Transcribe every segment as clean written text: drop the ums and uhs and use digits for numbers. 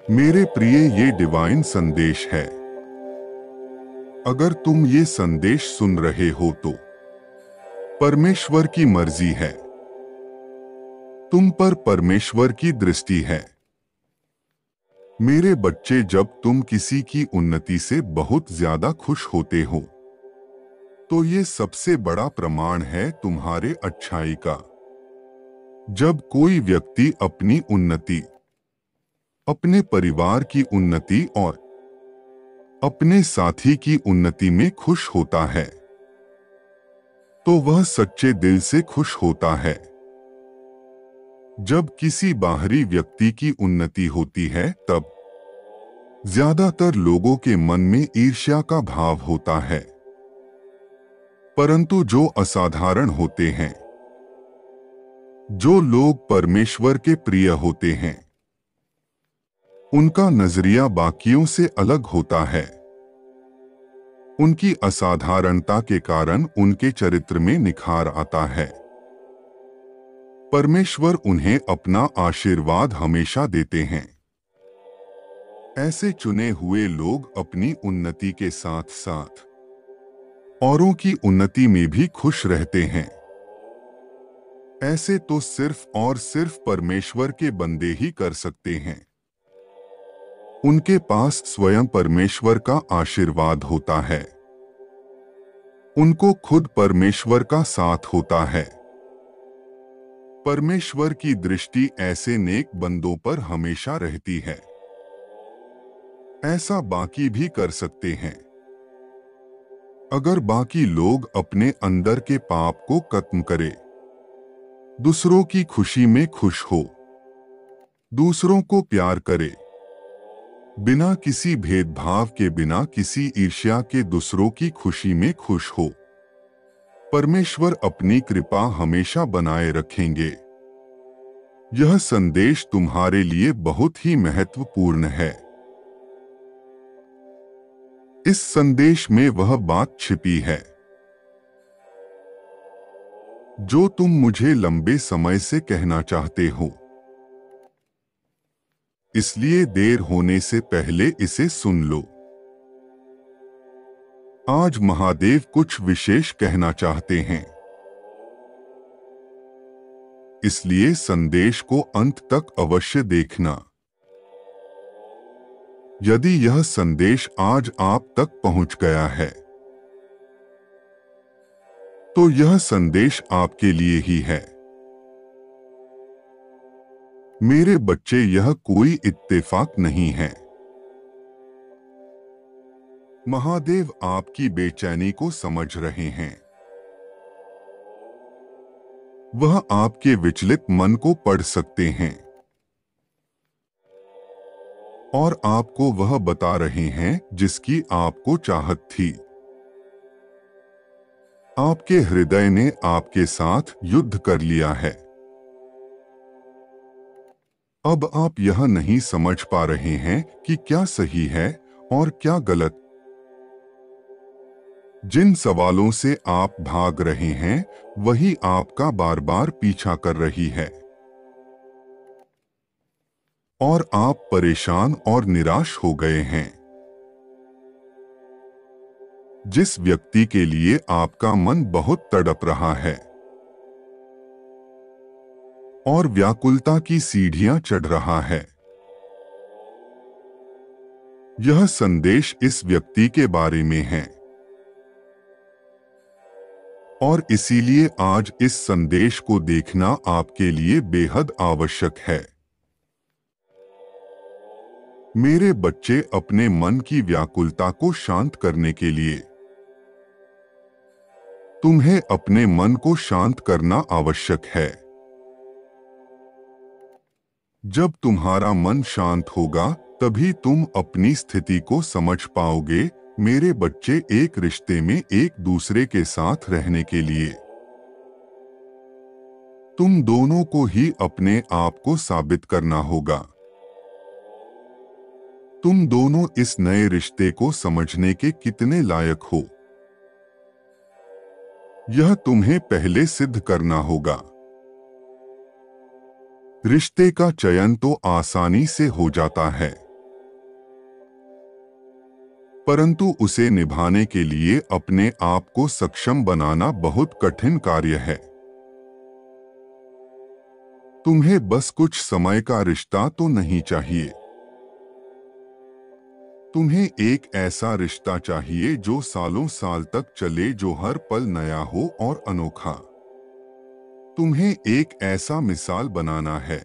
मेरे प्रिय, ये डिवाइन संदेश है। अगर तुम ये संदेश सुन रहे हो तो परमेश्वर की मर्जी है। तुम पर परमेश्वर की दृष्टि है। मेरे बच्चे, जब तुम किसी की उन्नति से बहुत ज्यादा खुश होते हो तो ये सबसे बड़ा प्रमाण है तुम्हारे अच्छाई का। जब कोई व्यक्ति अपनी उन्नति, अपने परिवार की उन्नति और अपने साथी की उन्नति में खुश होता है तो वह सच्चे दिल से खुश होता है। जब किसी बाहरी व्यक्ति की उन्नति होती है तब ज्यादातर लोगों के मन में ईर्ष्या का भाव होता है, परंतु जो असाधारण होते हैं, जो लोग परमेश्वर के प्रिय होते हैं, उनका नजरिया बाकियों से अलग होता है। उनकी असाधारणता के कारण उनके चरित्र में निखार आता है। परमेश्वर उन्हें अपना आशीर्वाद हमेशा देते हैं। ऐसे चुने हुए लोग अपनी उन्नति के साथ साथ औरों की उन्नति में भी खुश रहते हैं। ऐसे तो सिर्फ और सिर्फ परमेश्वर के बंदे ही कर सकते हैं। उनके पास स्वयं परमेश्वर का आशीर्वाद होता है। उनको खुद परमेश्वर का साथ होता है। परमेश्वर की दृष्टि ऐसे नेक बंदों पर हमेशा रहती है। ऐसा बाकी भी कर सकते हैं। अगर बाकी लोग अपने अंदर के पाप को खत्म करें, दूसरों की खुशी में खुश हो, दूसरों को प्यार करे, बिना किसी भेदभाव के, बिना किसी ईर्ष्या के दूसरों की खुशी में खुश हो, परमेश्वर अपनी कृपा हमेशा बनाए रखेंगे। यह संदेश तुम्हारे लिए बहुत ही महत्वपूर्ण है। इस संदेश में वह बात छिपी है जो तुम मुझे लंबे समय से कहना चाहते हो। इसलिए देर होने से पहले इसे सुन लो। आज महादेव कुछ विशेष कहना चाहते हैं, इसलिए संदेश को अंत तक अवश्य देखना। यदि यह संदेश आज आप तक पहुंच गया है तो यह संदेश आपके लिए ही है। मेरे बच्चे, यह कोई इत्तेफाक नहीं है। महादेव आपकी बेचैनी को समझ रहे हैं। वह आपके विचलित मन को पढ़ सकते हैं और आपको वह बता रहे हैं जिसकी आपको चाहत थी। आपके हृदय ने आपके साथ युद्ध कर लिया है। अब आप यह नहीं समझ पा रहे हैं कि क्या सही है और क्या गलत। जिन सवालों से आप भाग रहे हैं वही आपका बार बार पीछा कर रही है और आप परेशान और निराश हो गए हैं। जिस व्यक्ति के लिए आपका मन बहुत तड़प रहा है और व्याकुलता की सीढ़ियां चढ़ रहा है, यह संदेश इस व्यक्ति के बारे में है और इसीलिए आज इस संदेश को देखना आपके लिए बेहद आवश्यक है। मेरे बच्चे, अपने मन की व्याकुलता को शांत करने के लिए तुम्हें अपने मन को शांत करना आवश्यक है। जब तुम्हारा मन शांत होगा तभी तुम अपनी स्थिति को समझ पाओगे। मेरे बच्चे, एक रिश्ते में एक दूसरे के साथ रहने के लिए तुम दोनों को ही अपने आप को साबित करना होगा। तुम दोनों इस नए रिश्ते को समझने के कितने लायक हो, यह तुम्हें पहले सिद्ध करना होगा। रिश्ते का चयन तो आसानी से हो जाता है, परंतु उसे निभाने के लिए अपने आप को सक्षम बनाना बहुत कठिन कार्य है। तुम्हें बस कुछ समय का रिश्ता तो नहीं चाहिए। तुम्हें एक ऐसा रिश्ता चाहिए जो सालों साल तक चले, जो हर पल नया हो और अनोखा। तुम्हें एक ऐसा मिसाल बनाना है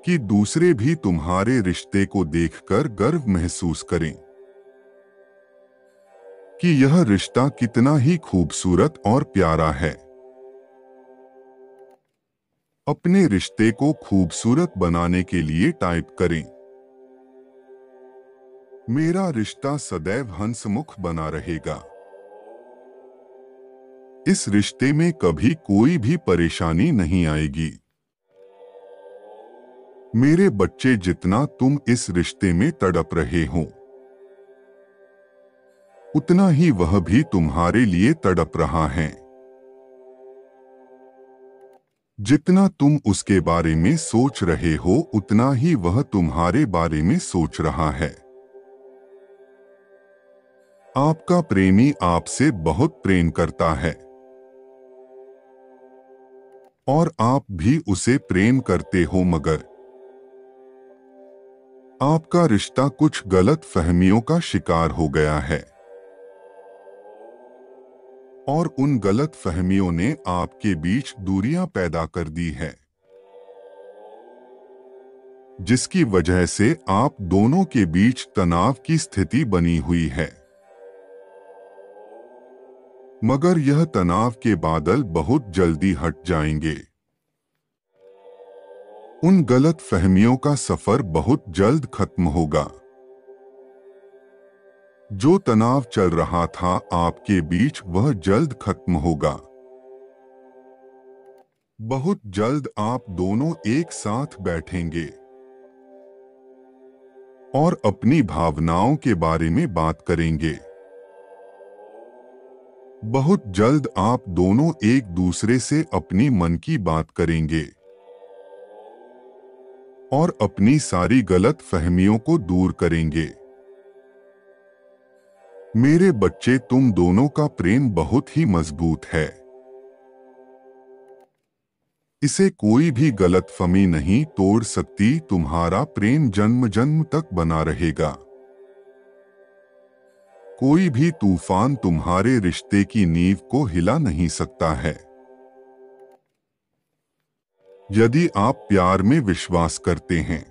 कि दूसरे भी तुम्हारे रिश्ते को देखकर गर्व महसूस करें कि यह रिश्ता कितना ही खूबसूरत और प्यारा है। अपने रिश्ते को खूबसूरत बनाने के लिए टाइप करें, मेरा रिश्ता सदैव हंसमुख बना रहेगा। इस रिश्ते में कभी कोई भी परेशानी नहीं आएगी। मेरे बच्चे, जितना तुम इस रिश्ते में तड़प रहे हो, उतना ही वह भी तुम्हारे लिए तड़प रहा है। जितना तुम उसके बारे में सोच रहे हो, उतना ही वह तुम्हारे बारे में सोच रहा है। आपका प्रेमी आपसे बहुत प्रेम करता है और आप भी उसे प्रेम करते हो, मगर आपका रिश्ता कुछ गलत फहमियों का शिकार हो गया है और उन गलत फहमियों ने आपके बीच दूरियां पैदा कर दी है, जिसकी वजह से आप दोनों के बीच तनाव की स्थिति बनी हुई है। मगर यह तनाव के बादल बहुत जल्दी हट जाएंगे। उन गलत फहमियों का सफर बहुत जल्द खत्म होगा। जो तनाव चल रहा था आपके बीच, वह जल्द खत्म होगा। बहुत जल्द आप दोनों एक साथ बैठेंगे और अपनी भावनाओं के बारे में बात करेंगे। बहुत जल्द आप दोनों एक दूसरे से अपनी मन की बात करेंगे और अपनी सारी गलत फहमियों को दूर करेंगे। मेरे बच्चे, तुम दोनों का प्रेम बहुत ही मजबूत है। इसे कोई भी गलतफहमी नहीं तोड़ सकती। तुम्हारा प्रेम जन्म जन्म तक बना रहेगा। कोई भी तूफान तुम्हारे रिश्ते की नींव को हिला नहीं सकता है। यदि आप प्यार में विश्वास करते हैं,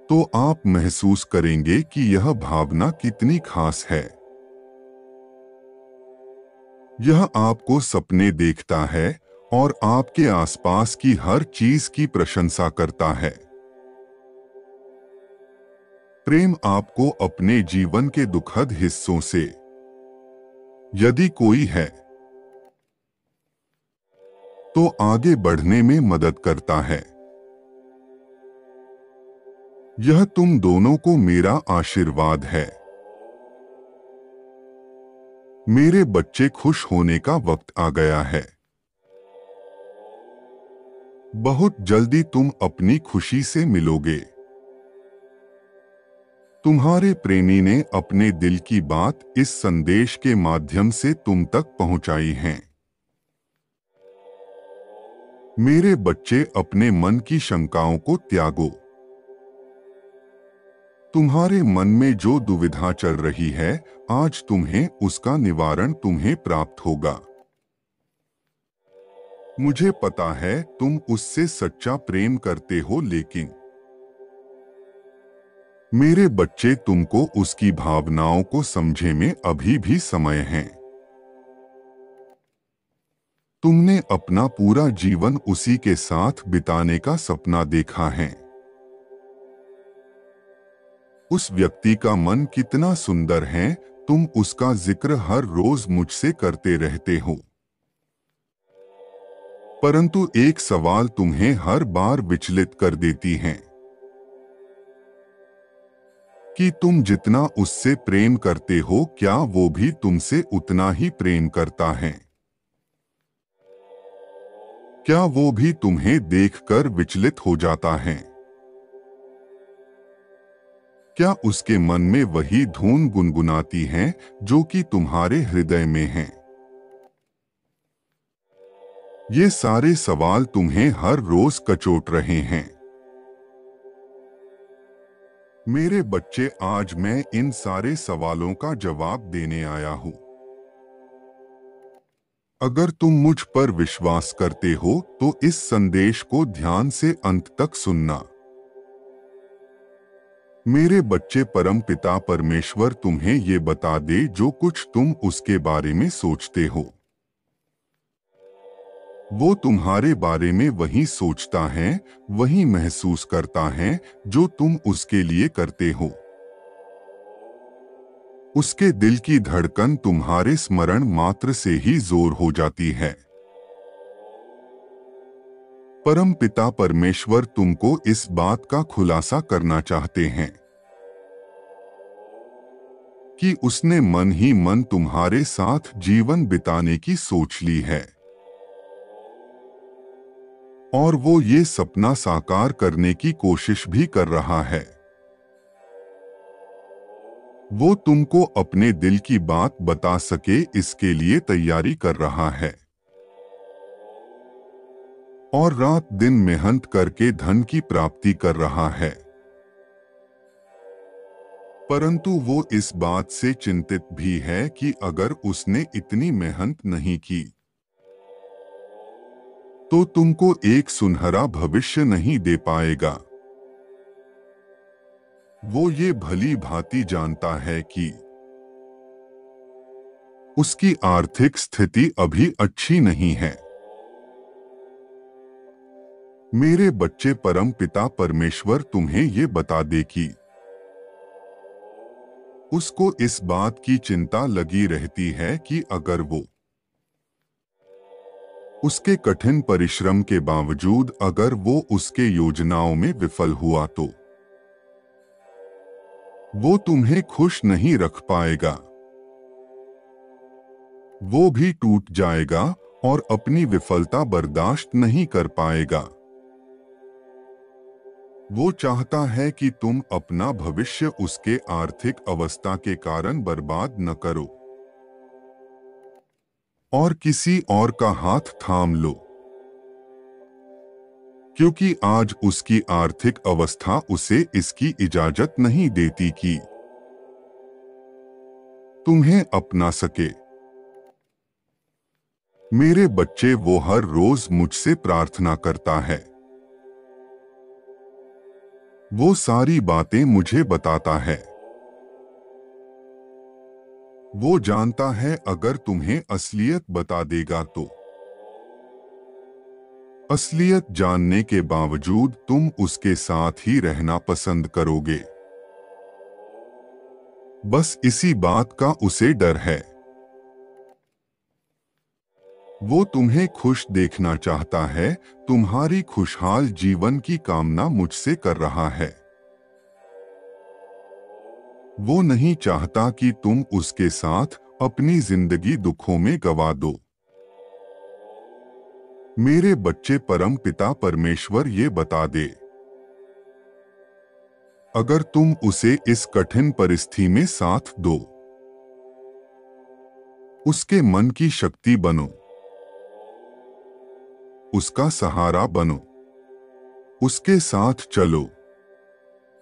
तो आप महसूस करेंगे कि यह भावना कितनी खास है। यह आपको सपने देखता है और आपके आसपास की हर चीज की प्रशंसा करता है। प्रेम आपको अपने जीवन के दुखद हिस्सों से, यदि कोई है, तो आगे बढ़ने में मदद करता है। यह तुम दोनों को मेरा आशीर्वाद है। मेरे बच्चे, खुश होने का वक्त आ गया है। बहुत जल्दी तुम अपनी खुशी से मिलोगे। तुम्हारे प्रेमी ने अपने दिल की बात इस संदेश के माध्यम से तुम तक पहुंचाई है। मेरे बच्चे, अपने मन की शंकाओं को त्यागो। तुम्हारे मन में जो दुविधा चल रही है, आज उसका निवारण तुम्हें प्राप्त होगा। मुझे पता है तुम उससे सच्चा प्रेम करते हो, लेकिन मेरे बच्चे, तुमको उसकी भावनाओं को समझने में अभी भी समय है। तुमने अपना पूरा जीवन उसी के साथ बिताने का सपना देखा है। उस व्यक्ति का मन कितना सुंदर है, तुम उसका जिक्र हर रोज मुझसे करते रहते हो। परंतु 1 सवाल तुम्हें हर बार विचलित कर देती है कि तुम जितना उससे प्रेम करते हो, क्या वो भी तुमसे उतना ही प्रेम करता है? क्या वो भी तुम्हें देखकर विचलित हो जाता है? क्या उसके मन में वही धुन गुनगुनाती है जो कि तुम्हारे हृदय में है? ये सारे सवाल तुम्हें हर रोज कचोट रहे हैं। मेरे बच्चे, आज मैं इन सारे सवालों का जवाब देने आया हूं। अगर तुम मुझ पर विश्वास करते हो तो इस संदेश को ध्यान से अंत तक सुनना। मेरे बच्चे, परम पिता परमेश्वर तुम्हें ये बता दे जो कुछ तुम उसके बारे में सोचते हो। वो तुम्हारे बारे में वही सोचता है, वही महसूस करता है जो तुम उसके लिए करते हो। उसके दिल की धड़कन तुम्हारे स्मरण मात्र से ही जोर हो जाती है। परम पिता परमेश्वर तुमको इस बात का खुलासा करना चाहते हैं कि उसने मन ही मन तुम्हारे साथ जीवन बिताने की सोच ली है और वो ये सपना साकार करने की कोशिश भी कर रहा है। वो तुमको अपने दिल की बात बता सके इसके लिए तैयारी कर रहा है और रात दिन मेहनत करके धन की प्राप्ति कर रहा है। परंतु वो इस बात से चिंतित भी है कि अगर उसने इतनी मेहनत नहीं की तो तुमको एक सुनहरा भविष्य नहीं दे पाएगा। वो ये भली भांति जानता है कि उसकी आर्थिक स्थिति अभी अच्छी नहीं है। मेरे बच्चे, परम पिता परमेश्वर तुम्हें ये बता दे कि उसको इस बात की चिंता लगी रहती है कि अगर वो उसके कठिन परिश्रम के बावजूद अगर वो उसके योजनाओं में विफल हुआ तो वो तुम्हें खुश नहीं रख पाएगा। वो भी टूट जाएगा और अपनी विफलता बर्दाश्त नहीं कर पाएगा। वो चाहता है कि तुम अपना भविष्य उसके आर्थिक अवस्था के कारण बर्बाद न करो और किसी और का हाथ थाम लो, क्योंकि आज उसकी आर्थिक अवस्था उसे इसकी इजाजत नहीं देती कि तुम्हें अपना सके। मेरे बच्चे, वो हर रोज मुझसे प्रार्थना करता है। वो सारी बातें मुझे बताता है। वो जानता है अगर तुम्हें असलियत बता देगा तो असलियत जानने के बावजूद तुम उसके साथ ही रहना पसंद करोगे। बस इसी बात का उसे डर है। वो तुम्हें खुश देखना चाहता है, तुम्हारी खुशहाल जीवन की कामना मुझसे कर रहा है। वो नहीं चाहता कि तुम उसके साथ अपनी जिंदगी दुखों में गवा दो। मेरे बच्चे, परम पिता परमेश्वर ये बता दे, अगर तुम उसे इस कठिन परिस्थिति में साथ दो, उसके मन की शक्ति बनो, उसका सहारा बनो, उसके साथ चलो,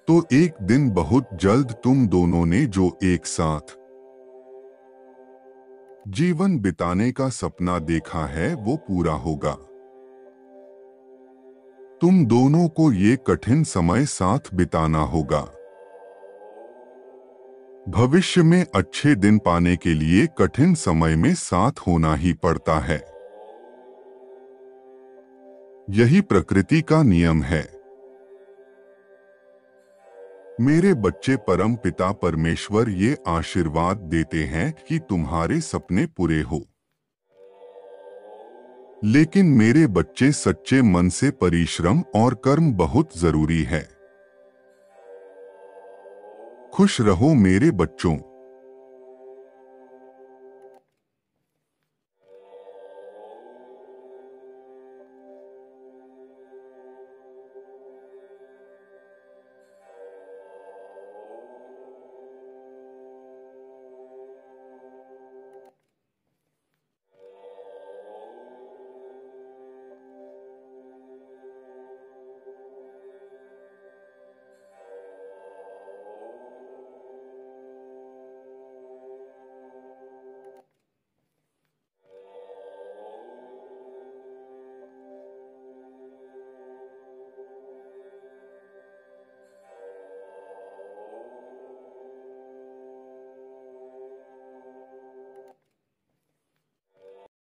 तो एक दिन बहुत जल्द तुम दोनों ने जो एक साथ जीवन बिताने का सपना देखा है वो पूरा होगा। तुम दोनों को ये कठिन समय साथ बिताना होगा। भविष्य में अच्छे दिन पाने के लिए कठिन समय में साथ होना ही पड़ता है। यही प्रकृति का नियम है। मेरे बच्चे, परम पिता परमेश्वर ये आशीर्वाद देते हैं कि तुम्हारे सपने पूरे हो। लेकिन मेरे बच्चे, सच्चे मन से परिश्रम और कर्म बहुत जरूरी है। खुश रहो मेरे बच्चों।